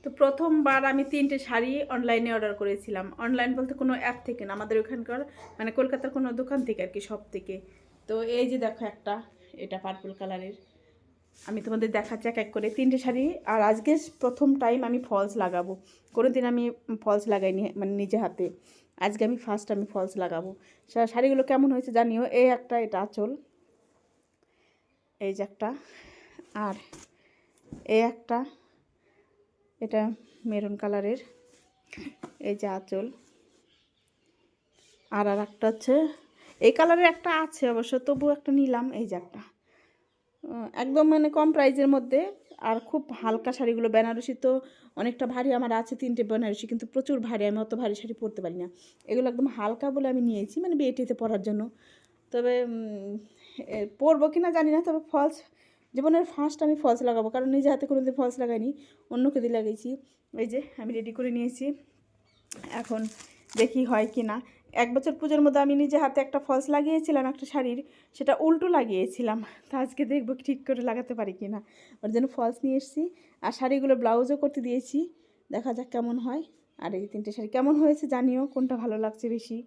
তো প্রথমবার আমি 3টে শাড়ি অনলাইনে অর্ডার করেছিলাম। অনলাইন বলতে কোনো অ্যাপ থেকে না, আমাদের ওখানকার মানে কলকাতার কোনো দোকান থেকে আর কি, শপ থেকে। তো এই যে দেখো একটা, এটা পার্পল কালারের। আমি তোমাদের দেখাচ্ছি এক এক করে 3টে শাড়ি। আর আজকে প্রথম টাইম আমি ফলস লাগাবো। কোনো দিন আমি ফলস লাগাইনি মানে নিজে হাতে, আজকে আমি ফার্স্ট আমি ফলস লাগাবো। শাড়িগুলো কেমন হয়েছে জানিও। এই একটা, এটা আঁচল, এই যে একটা, আর এই একটা, এটা মেরুন কালারের, এই যে আঁচল। আর একটা হচ্ছে এই কালারের একটা আছে অবশ্য, তবুও একটা নিলাম। এই যে একটা একদম মানে কম প্রাইজের মধ্যে। আর খুব হালকা শাড়িগুলো, বেনারসি তো অনেকটা ভারী আমার আছে 3টে বেনারসি, কিন্তু প্রচুর ভারী, আমি অত ভারী শাড়ি পরতে পারি না। এগুলো একদম হালকা বলে আমি নিয়েছি, মানে বিয়েটিতে পরার জন্য। তবে পরবো কি না জানি না, তবে ফলস জীবনের ফার্স্ট আমি ফলস লাগাবো, কারণ নিজে হাতে কোনোদিন ফলস লাগাইনি, অন্যকে দিয়ে লাগিয়েছি। এই যে আমি রেডি করে নিয়েছি, এখন দেখি হয় কি না। 1 বছর পুজোর মধ্যে আমি নিজে হাতে একটা ফলস লাগিয়েছিলাম একটা শাড়ির, সেটা উল্টো লাগিয়েছিলাম। তা আজকে দেখবো ঠিক করে লাগাতে পারি কি না। ওর জন্য ফলস নিয়ে এসেছি, আর শাড়িগুলো ব্লাউজও করতে দিয়েছি, দেখা যাক কেমন হয়। আর এই 3টে শাড়ি কেমন হয়েছে জানিও, কোনটা ভালো লাগছে বেশি।